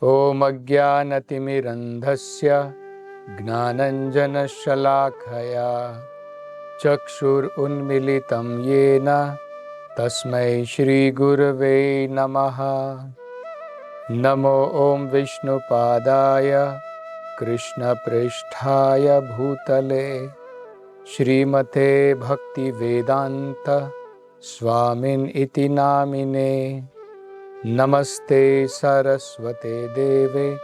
ॐ अज्ञानतिमिरन्धस्य ज्ञानञ्जनशलाखया चक्षुरुन्मीलितं येन तस्मै श्रीगुरवे नमः। नमो ॐ विष्णुपादाय कृष्णप्रेष्ठाय भूतले श्रीमते भक्तिवेदान्त स्वामिन् इति नामिने। नमस्ते सरस्वते देवे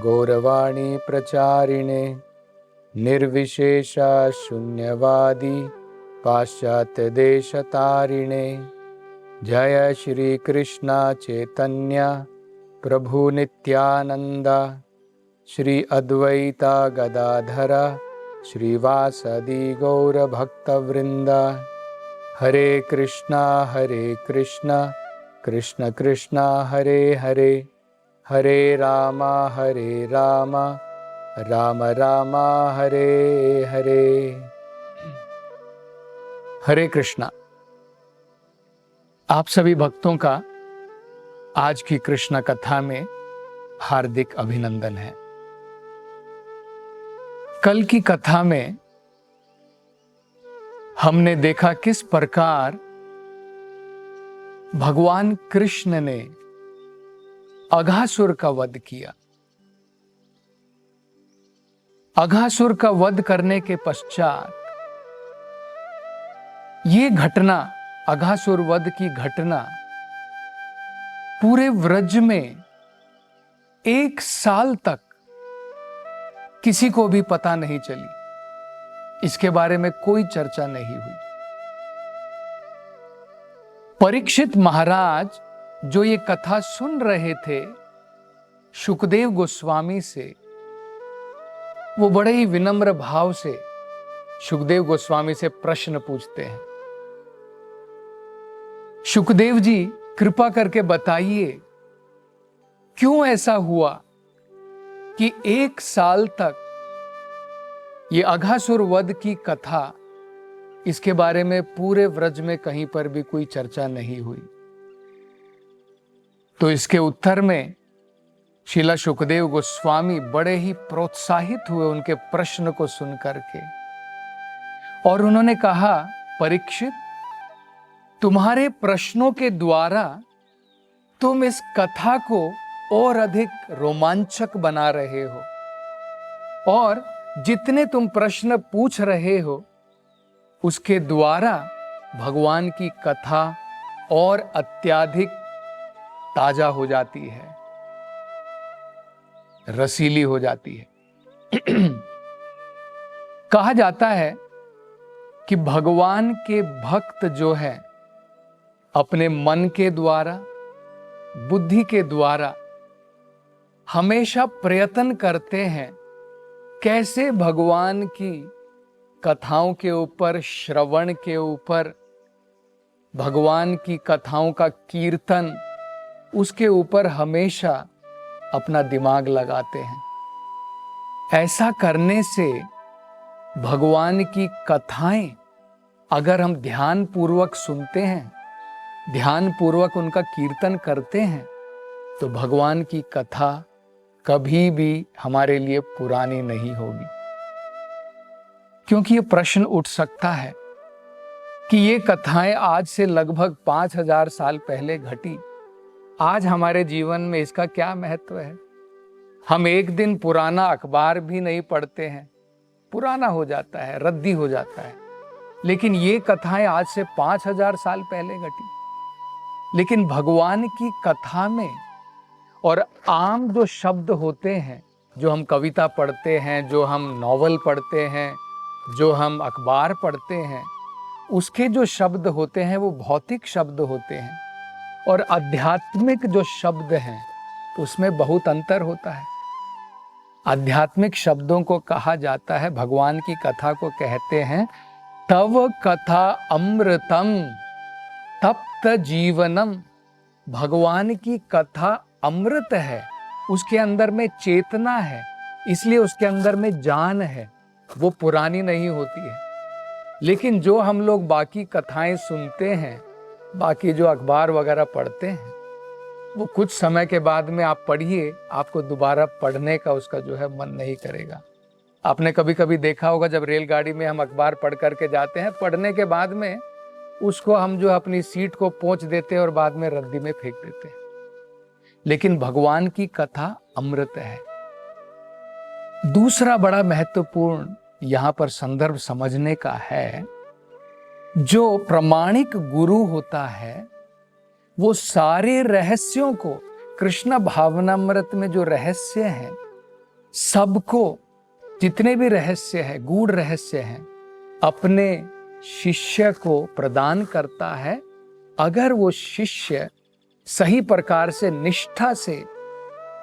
गौरवाणी प्रचारिणे निर्विशेषा शून्यवादी पाश्चात्य देशतारिणे। जय श्री कृष्ण चैतन्य प्रभु नित्यानंद श्री अद्वैता गदाधर श्रीवासदि गौर भक्तवृंद। हरे कृष्णा कृष्ण कृष्णा हरे हरे, हरे राम राम राम हरे हरे। हरे कृष्णा। आप सभी भक्तों का आज की कृष्ण कथा में हार्दिक अभिनंदन है। कल की कथा में हमने देखा किस प्रकार भगवान कृष्ण ने अघासुर का वध किया। अघासुर का वध करने के पश्चात ये घटना, अघासुर वध की घटना पूरे व्रज में 1 साल तक किसी को भी पता नहीं चली। इसके बारे में कोई चर्चा नहीं हुई। परीक्षित महाराज जो ये कथा सुन रहे थे शुकदेव गोस्वामी से, वो बड़े ही विनम्र भाव से शुकदेव गोस्वामी से प्रश्न पूछते हैं। शुकदेव जी, कृपा करके बताइए क्यों ऐसा हुआ कि 1 साल तक ये अघासुर वध की कथा, इसके बारे में पूरे व्रज में कहीं पर भी कोई चर्चा नहीं हुई। तो इसके उत्तर में श्रीला शुकदेव गोस्वामी बड़े ही प्रोत्साहित हुए उनके प्रश्न को सुन करके, और उन्होंने कहा, परीक्षित, तुम्हारे प्रश्नों के द्वारा तुम इस कथा को और अधिक रोमांचक बना रहे हो, और जितने तुम प्रश्न पूछ रहे हो उसके द्वारा भगवान की कथा और अत्यधिक ताजा हो जाती है, रसीली हो जाती है। कहा जाता है कि भगवान के भक्त जो है अपने मन के द्वारा, बुद्धि के द्वारा हमेशा प्रयत्न करते हैं कैसे भगवान की कथाओं के ऊपर, श्रवण के ऊपर, भगवान की कथाओं का कीर्तन, उसके ऊपर हमेशा अपना दिमाग लगाते हैं। ऐसा करने से भगवान की कथाएं अगर हम ध्यान पूर्वक सुनते हैं, ध्यान पूर्वक उनका कीर्तन करते हैं, तो भगवान की कथा कभी भी हमारे लिए पुरानी नहीं होगी। क्योंकि ये प्रश्न उठ सकता है कि ये कथाएं आज से लगभग 5000 साल पहले घटी, आज हमारे जीवन में इसका क्या महत्व है? हम एक दिन पुराना अखबार भी नहीं पढ़ते हैं, पुराना हो जाता है, रद्दी हो जाता है। लेकिन ये कथाएं आज से 5000 साल पहले घटी। लेकिन भगवान की कथा में और आम जो शब्द होते हैं, जो हम कविता पढ़ते हैं, जो हम नॉवल पढ़ते हैं, जो हम अखबार पढ़ते हैं, उसके जो शब्द होते हैं वो भौतिक शब्द होते हैं, और आध्यात्मिक जो शब्द हैं उसमें बहुत अंतर होता है। आध्यात्मिक शब्दों को कहा जाता है, भगवान की कथा को कहते हैं तव कथा अमृतम तप्त जीवनम। भगवान की कथा अमृत है, उसके अंदर में चेतना है, इसलिए उसके अंदर में जान है, वो पुरानी नहीं होती है। लेकिन जो हम लोग बाकी कथाएं सुनते हैं, बाकी जो अखबार वगैरह पढ़ते हैं, वो कुछ समय के बाद में आप पढ़िए, आपको दोबारा पढ़ने का उसका जो है मन नहीं करेगा। आपने कभी कभी देखा होगा, जब रेलगाड़ी में हम अखबार पढ़ करके जाते हैं, पढ़ने के बाद में उसको हम जो अपनी सीट को पोंछ देते हैं और बाद में रद्दी में फेंक देते हैं। लेकिन भगवान की कथा अमृत है। दूसरा बड़ा महत्वपूर्ण यहां पर संदर्भ समझने का है, जो प्रमाणिक गुरु होता है वो सारे रहस्यों को, कृष्ण भावनामृत में जो रहस्य हैं सबको, जितने भी रहस्य है, गूढ़ रहस्य हैं, अपने शिष्य को प्रदान करता है, अगर वो शिष्य सही प्रकार से निष्ठा से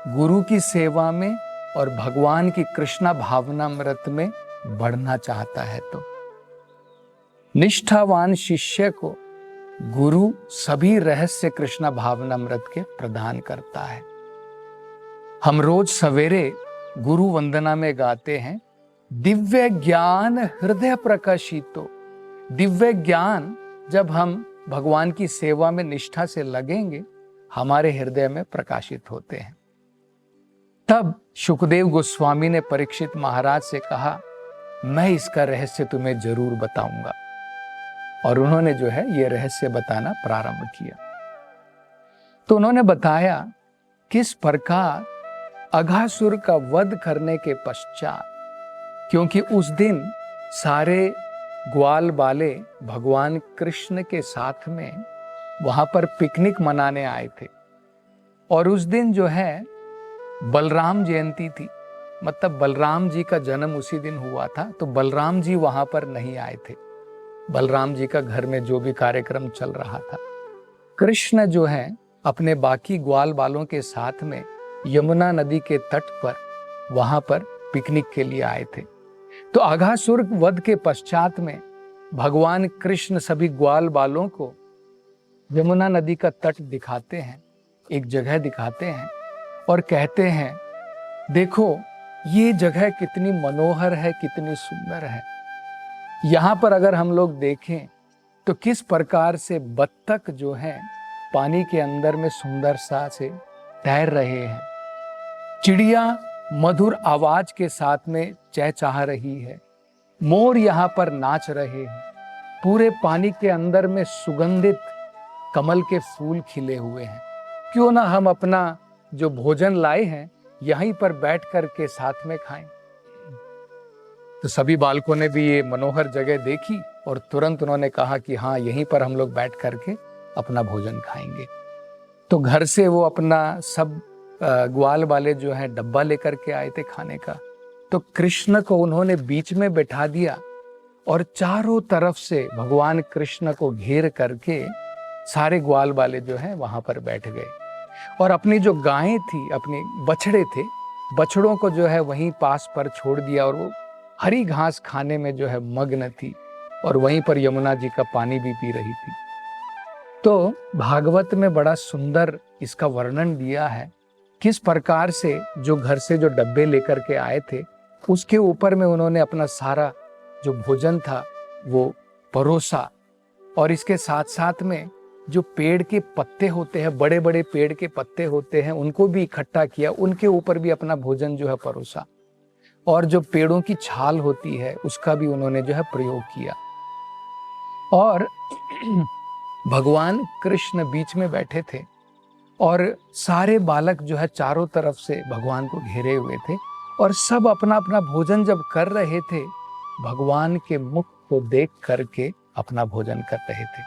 गुरु की सेवा में और भगवान की कृष्ण भावनामृत में बढ़ना चाहता है। तो निष्ठावान शिष्य को गुरु सभी रहस्य कृष्ण भावनामृत के प्रदान करता है। हम रोज सवेरे गुरु वंदना में गाते हैं, दिव्य ज्ञान हृदय प्रकाशितो। दिव्य ज्ञान जब हम भगवान की सेवा में निष्ठा से लगेंगे, हमारे हृदय में प्रकाशित होते हैं। तब शुकदेव गोस्वामी ने परीक्षित महाराज से कहा, मैं इसका रहस्य तुम्हें जरूर बताऊंगा। और उन्होंने जो है ये रहस्य बताना प्रारंभ किया। तो उन्होंने बताया किस प्रकार अघासुर का वध करने के पश्चात, क्योंकि उस दिन सारे ग्वाल बाले भगवान कृष्ण के साथ में वहां पर पिकनिक मनाने आए थे, और उस दिन जो है बलराम जयंती थी, मतलब बलराम जी का जन्म उसी दिन हुआ था। तो बलराम जी वहां पर नहीं आए थे। बलराम जी का घर में जो भी कार्यक्रम चल रहा था, कृष्ण जो है अपने बाकी ग्वाल बालों के साथ में यमुना नदी के तट पर वहां पर पिकनिक के लिए आए थे। तो अघासुर वध के पश्चात में भगवान कृष्ण सभी ग्वाल बालों को यमुना नदी का तट दिखाते हैं, एक जगह दिखाते हैं और कहते हैं, देखो ये जगह कितनी मनोहर है, कितनी सुंदर है। यहाँ पर अगर हम लोग देखें तो किस प्रकार से बत्तख जो है पानी के अंदर में सुंदरता से तैर रहे हैं, चिड़िया मधुर आवाज के साथ में चहचहा रही है, मोर यहाँ पर नाच रहे हैं, पूरे पानी के अंदर में सुगंधित कमल के फूल खिले हुए हैं। क्यों ना हम अपना जो भोजन लाए हैं यहीं पर बैठ कर के साथ में खाएं। तो सभी बालकों ने भी ये मनोहर जगह देखी और तुरंत उन्होंने कहा कि हाँ, यहीं पर हम लोग बैठ करके अपना भोजन खाएंगे। तो घर से वो अपना सब ग्वाल वाले जो है डब्बा लेकर के आए थे खाने का। तो कृष्ण को उन्होंने बीच में बैठा दिया और चारों तरफ से भगवान कृष्ण को घेर करके सारे ग्वाल वाले जो है वहां पर बैठ गए, और अपनी जो गायें थी, अपने बछड़े थे, बछड़ों को जो है वहीं पास पर छोड़ दिया, और वो हरी घास खाने में जो है मग्न थी, और वहीं पर यमुना जी का पानी भी पी रही थी। तो भागवत में बड़ा सुंदर इसका वर्णन दिया है, किस प्रकार से जो घर से जो डब्बे लेकर के आए थे उसके ऊपर में उन्होंने अपना सारा जो भोजन था वो परोसा, और इसके साथ साथ में जो पेड़ के पत्ते होते हैं, बड़े बड़े पेड़ के पत्ते होते हैं, उनको भी इकट्ठा किया, उनके ऊपर भी अपना भोजन जो है परोसा, और जो पेड़ों की छाल होती है उसका भी उन्होंने जो है प्रयोग किया। और भगवान कृष्ण बीच में बैठे थे और सारे बालक जो है चारों तरफ से भगवान को घेरे हुए थे, और सब अपना अपना भोजन जब कर रहे थे, भगवान के मुख को देख करके अपना भोजन कर रहे थे।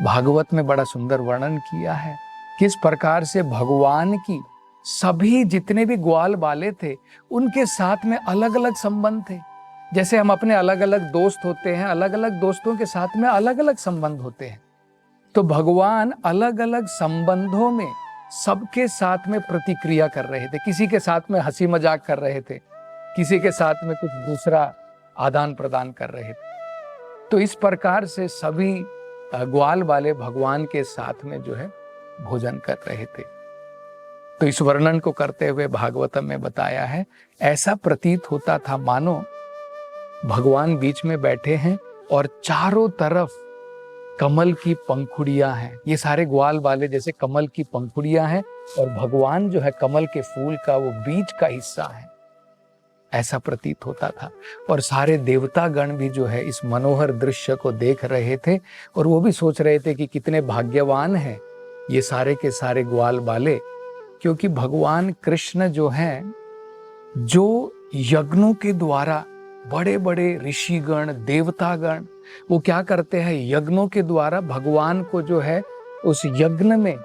भागवत में बड़ा सुंदर वर्णन किया है किस प्रकार से भगवान की सभी जितने भी ग्वाल बाले थे उनके साथ में अलग अलग संबंध थे। जैसे हम अपने अलग अलग दोस्त होते हैं, अलग अलग दोस्तों के साथ में अलग अलग संबंध होते हैं, तो भगवान अलग अलग संबंधों में सबके साथ में प्रतिक्रिया कर रहे थे। किसी के साथ में हंसी मजाक कर रहे थे, किसी के साथ में कुछ दूसरा आदान प्रदान कर रहे थे। तो इस प्रकार से सभी ग्वाल वाले भगवान के साथ में जो है भोजन कर रहे थे। तो इस वर्णन को करते हुए भागवतम में बताया है, ऐसा प्रतीत होता था मानो भगवान बीच में बैठे हैं और चारों तरफ कमल की पंखुड़ियां हैं, ये सारे ग्वाल बाले जैसे कमल की पंखुड़ियां हैं और भगवान जो है कमल के फूल का वो बीज का हिस्सा है, ऐसा प्रतीत होता था। और सारे देवता गण भी जो है इस मनोहर दृश्य को देख रहे थे और वो भी सोच रहे थे कि कितने भाग्यवान हैं ये सारे के सारे ग्वाल बाले, क्योंकि भगवान कृष्ण जो हैं, जो यज्ञों के द्वारा बड़े बड़े ऋषिगण देवतागण वो क्या करते हैं, यज्ञों के द्वारा भगवान को जो है उस यज्ञ में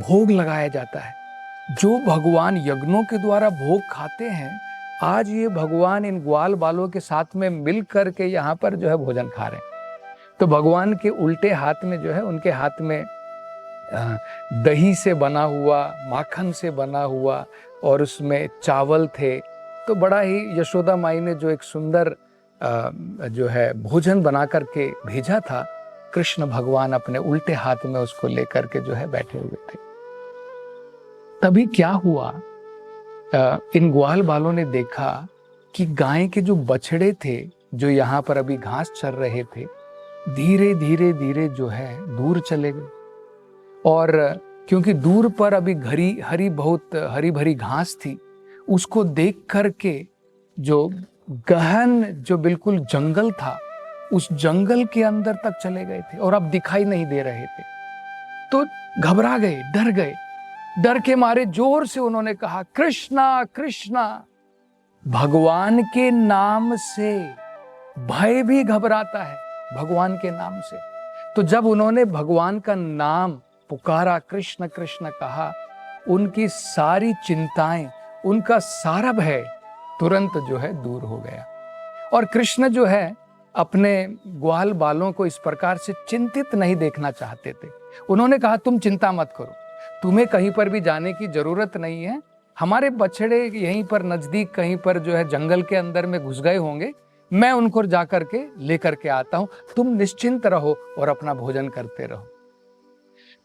भोग लगाया जाता है। जो भगवान यज्ञों के द्वारा भोग खाते हैं, आज ये भगवान इन ग्वाल बालों के साथ में मिल करके यहाँ पर जो है भोजन खा रहे हैं। तो भगवान के उल्टे हाथ में जो है, उनके हाथ में दही से बना हुआ, माखन से बना हुआ और उसमें चावल थे। तो बड़ा ही यशोदा माई ने जो एक सुंदर जो है भोजन बना करके भेजा था, कृष्ण भगवान अपने उल्टे हाथ में उसको लेकर के जो है बैठे हुए थे। तभी क्या हुआ, इन ग्वाल बालों ने देखा कि गाय के जो बछड़े थे जो यहाँ पर अभी घास चर रहे थे, धीरे धीरे धीरे जो है दूर चले गए। और क्योंकि दूर पर अभी बहुत हरी भरी घास थी, उसको देख करके जो गहन जो बिल्कुल जंगल था, उस जंगल के अंदर तक चले गए थे और अब दिखाई नहीं दे रहे थे। तो घबरा गए, डर गए। डर के मारे जोर से उन्होंने कहा, कृष्णा कृष्णा। भगवान के नाम से भय भी घबराता है, भगवान के नाम से। तो जब उन्होंने भगवान का नाम पुकारा, कृष्ण कृष्ण कहा, उनकी सारी चिंताएं, उनका सारा भय तुरंत जो है दूर हो गया। और कृष्ण जो है अपने ग्वाल बालों को इस प्रकार से चिंतित नहीं देखना चाहते थे। उन्होंने कहा, तुम चिंता मत करो, तुम्हें कहीं पर भी जाने की जरूरत नहीं है। हमारे बछड़े यहीं पर नजदीक कहीं पर जो है जंगल के अंदर में घुस गए होंगे, मैं उनको जाकर के लेकर के आता हूं, तुम निश्चिंत रहो और अपना भोजन करते रहो।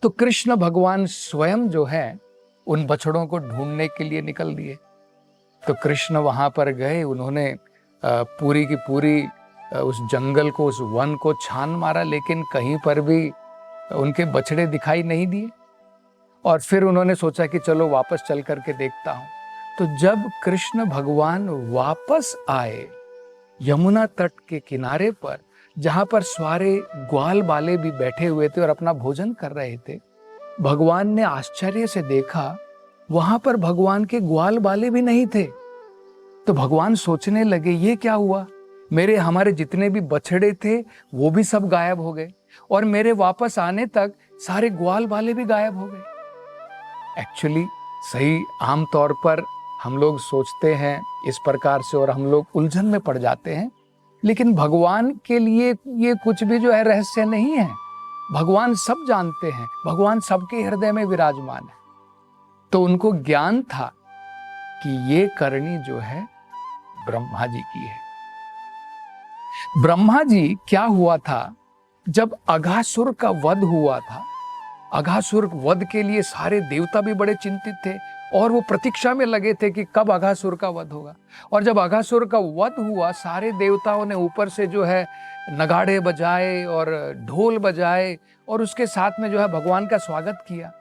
तो कृष्ण भगवान स्वयं जो है उन बछड़ों को ढूंढने के लिए निकल दिए। तो कृष्ण वहां पर गए, उन्होंने पूरी की पूरी उस जंगल को, उस वन को छान मारा, लेकिन कहीं पर भी उनके बछड़े दिखाई नहीं दिए। और फिर उन्होंने सोचा कि चलो वापस चल करके देखता हूं। तो जब कृष्ण भगवान वापस आए यमुना तट के किनारे पर, जहां पर सारे ग्वाल बाले भी बैठे हुए थे और अपना भोजन कर रहे थे, भगवान ने आश्चर्य से देखा वहां पर भगवान के ग्वाल बाले भी नहीं थे। तो भगवान सोचने लगे, ये क्या हुआ, हमारे जितने भी बछड़े थे वो भी सब गायब हो गए और मेरे वापस आने तक सारे ग्वाल बाले भी गायब हो गए। एक्चुअली सही आम तौर पर हम लोग सोचते हैं इस प्रकार से और हम लोग उलझन में पड़ जाते हैं, लेकिन भगवान के लिए ये कुछ भी जो है रहस्य नहीं है। भगवान सब जानते हैं, भगवान सबके हृदय में विराजमान है। तो उनको ज्ञान था कि ये करनी जो है ब्रह्मा जी की है। ब्रह्मा जी, क्या हुआ था, जब अघासुर का वध हुआ था, अघासुर वध के लिए सारे देवता भी बड़े चिंतित थे और वो प्रतीक्षा में लगे थे कि कब अघासुर का वध होगा। और जब अघासुर का वध हुआ, सारे देवताओं ने ऊपर से जो है नगाड़े बजाए और ढोल बजाए और उसके साथ में जो है भगवान का स्वागत किया।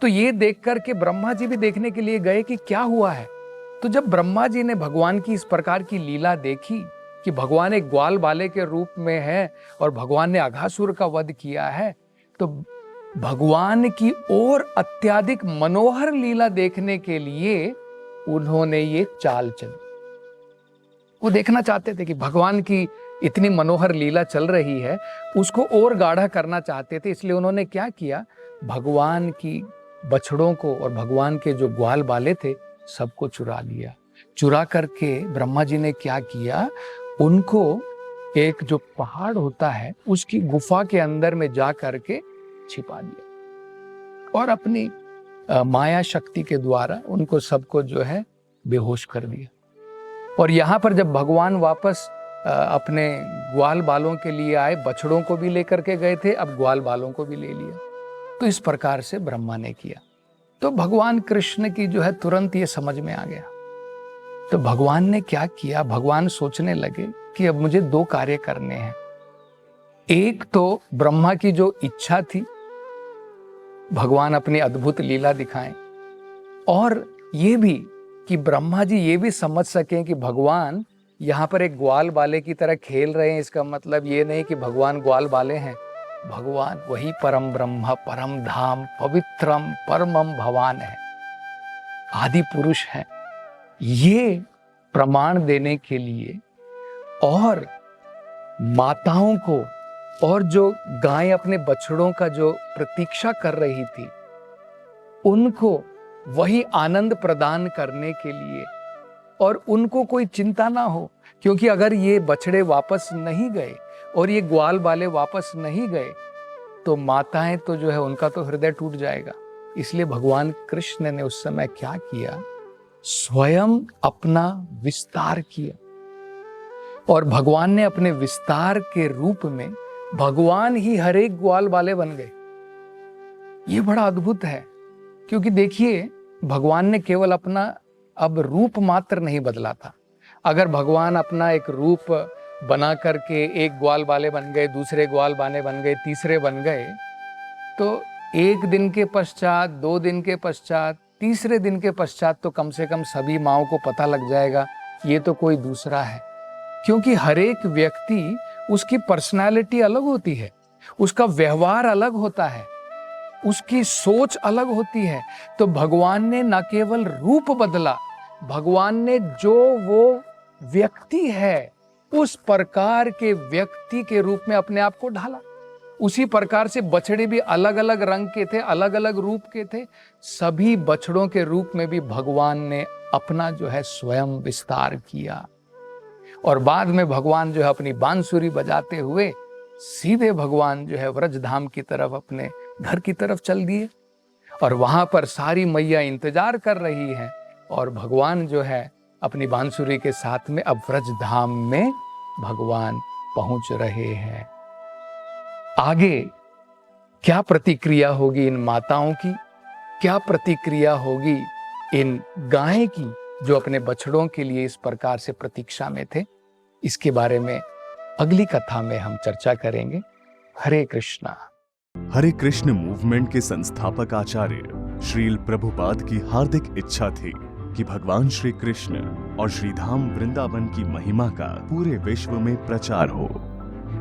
तो ये देख करके ब्रह्मा जी भी देखने के लिए गए कि क्या हुआ है। तो जब ब्रह्मा जी ने भगवान की इस प्रकार की लीला देखी कि भगवान एक ग्वाल बाले के रूप में है और भगवान ने अघासुर का वध किया है, तो भगवान की और अत्यधिक मनोहर लीला देखने के लिए उन्होंने ये चाल चली। वो देखना चाहते थे कि भगवान की इतनी मनोहर लीला चल रही है, उसको और गाढ़ा करना चाहते थे। इसलिए उन्होंने क्या किया, भगवान की बछड़ों को और भगवान के जो ग्वाल बाले थे सबको चुरा लिया। चुरा करके ब्रह्मा जी ने क्या किया, उनको एक जो पहाड़ होता है उसकी गुफा के अंदर में जा करके छिपा दिया और अपनी माया शक्ति के द्वारा उनको सबको जो है बेहोश कर दिया। और यहाँ पर जब भगवान वापस अपने ग्वाल बालों के लिए आए, बछड़ों को भी लेकर के गए थे, अब ग्वाल बालों को भी ले लिया। तो इस प्रकार से ब्रह्मा ने किया। तो भगवान कृष्ण की जो है तुरंत ये समझ में आ गया। तो भगवान ने क्या किया, भगवान सोचने लगे कि अब मुझे दो कार्य करने हैं। एक तो ब्रह्मा की जो इच्छा थी भगवान अपनी अद्भुत लीला दिखाएं, और ये भी कि ब्रह्मा जी ये भी समझ सकें कि भगवान यहाँ पर एक ग्वाल बाले की तरह खेल रहे हैं। इसका मतलब ये नहीं कि भगवान ग्वाल बाले हैं, भगवान वही परम ब्रह्म, परम धाम, पवित्रम परमम भवान है, आदि पुरुष है। ये प्रमाण देने के लिए और माताओं को और जो गाय अपने बछड़ों का जो प्रतीक्षा कर रही थी उनको वही आनंद प्रदान करने के लिए, और उनको कोई चिंता ना हो, क्योंकि अगर ये बछड़े वापस नहीं गए और ये ग्वाल बाले वापस नहीं गए तो माताएं तो जो है उनका तो हृदय टूट जाएगा। इसलिए भगवान कृष्ण ने उस समय क्या किया, स्वयं अपना विस्तार किया, और भगवान ने अपने विस्तार के रूप में भगवान ही हर एक ग्वाल बाले बन गए। ये बड़ा अद्भुत है, क्योंकि देखिए भगवान ने केवल अपना अब रूप मात्र नहीं बदला था। अगर भगवान अपना एक रूप बना करके एक ग्वाल बाले बन गए, दूसरे ग्वाल बाले बन गए, तीसरे बन गए, तो एक दिन के पश्चात, 2 दिन के पश्चात, तीसरे दिन के पश्चात तो कम से कम सभी माँओं को पता लग जाएगा ये तो कोई दूसरा है। क्योंकि हर एक व्यक्ति, उसकी पर्सनालिटी अलग होती है, उसका व्यवहार अलग होता है, उसकी सोच अलग होती है। तो भगवान ने न केवल रूप बदला, भगवान ने जो वो व्यक्ति है उस प्रकार के व्यक्ति के रूप में अपने आप को ढाला। उसी प्रकार से बछड़े भी अलग अलग रंग के थे, अलग अलग रूप के थे। सभी बछड़ों के रूप में भी भगवान ने अपना जो है स्वयं विस्तार किया, और बाद में भगवान जो है अपनी बांसुरी बजाते हुए सीधे भगवान जो है व्रजधाम की तरफ, अपने घर की तरफ चल दिए, और वहां पर सारी मैया इंतजार कर रही हैं, और भगवान जो है अपनी बांसुरी के साथ में अब व्रजधाम में भगवान पहुंच रहे हैं। आगे क्या प्रतिक्रिया होगी इन माताओं की, क्या प्रतिक्रिया होगी इन गाय की जो अपने बछड़ों के लिए इस प्रकार से प्रतीक्षा में थे, इसके बारे में अगली कथा में हम चर्चा करेंगे। हरे कृष्णा। हरे कृष्ण मूवमेंट के संस्थापक आचार्य श्रील प्रभुपाद की हार्दिक इच्छा थी कि भगवान श्री कृष्ण और श्रीधाम वृंदावन की महिमा का पूरे विश्व में प्रचार हो।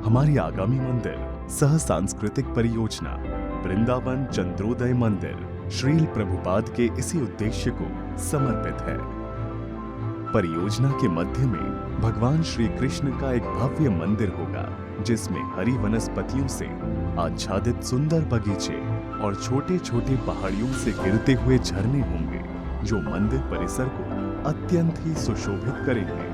हमारी आगामी मंदिर सह सांस्कृतिक परियोजना वृंदावन चंद्रोदय मंदिर श्रील प्रभुपाद के इसी उद्देश्य को समर्पित है। परियोजना के मध्य में भगवान श्री कृष्ण का एक भव्य मंदिर होगा, जिसमें हरी वनस्पतियों से आच्छादित सुंदर बगीचे और छोटे छोटे पहाड़ियों से गिरते हुए झरने होंगे, जो मंदिर परिसर को अत्यंत ही सुशोभित करेंगे।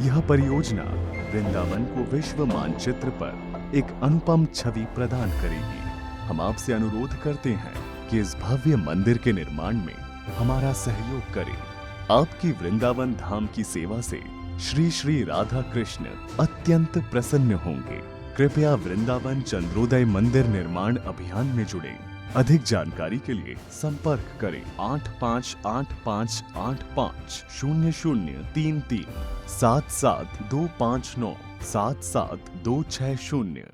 यह परियोजना वृंदावन को विश्व मानचित्र पर एक अनुपम छवि प्रदान करेगी। हम आपसे अनुरोध करते हैं कि इस भव्य मंदिर के निर्माण में हमारा सहयोग करें। आपकी वृंदावन धाम की सेवा से श्री श्री राधा कृष्ण अत्यंत प्रसन्न होंगे। कृपया वृंदावन चंद्रोदय मंदिर निर्माण अभियान में जुड़े। अधिक जानकारी के लिए संपर्क करें 8585850033 77259 77260।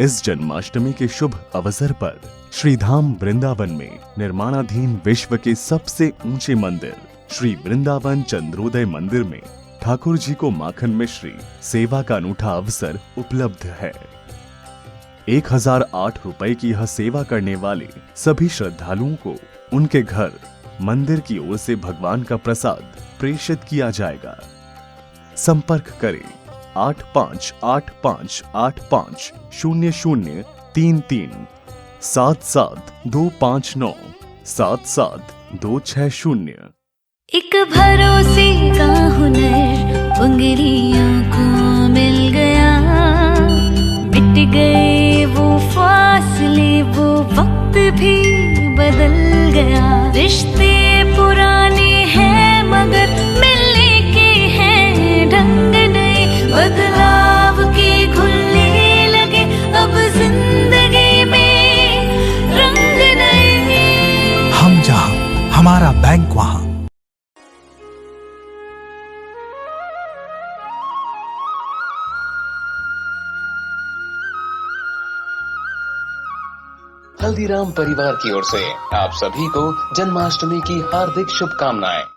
इस जन्माष्टमी के शुभ अवसर पर श्रीधाम वृंदावन में निर्माणाधीन विश्व के सबसे ऊंचे मंदिर श्री वृंदावन चंद्रोदय मंदिर में ठाकुर जी को माखन मिश्री सेवा का अनूठा अवसर उपलब्ध है। 1008 रुपए की यह सेवा करने वाले सभी श्रद्धालुओं को उनके घर मंदिर की ओर से भगवान का प्रसाद प्रेषित किया जाएगा। संपर्क करें 8585850033 77259 77260। एक भरोसे का हुनर उंगलियों को मिल गया, मिट गए वो फासले, वो वक्त भी बदल गया। रिश्ते पुराने हैं मगर मिलने के हैं ढंग नए, बदलाव के खुलने लगे अब जिंदगी में रंग नए। हम जहां हमारा बैंक वहां। हल्दीराम परिवार की ओर से आप सभी को जन्माष्टमी की हार्दिक शुभकामनाएं।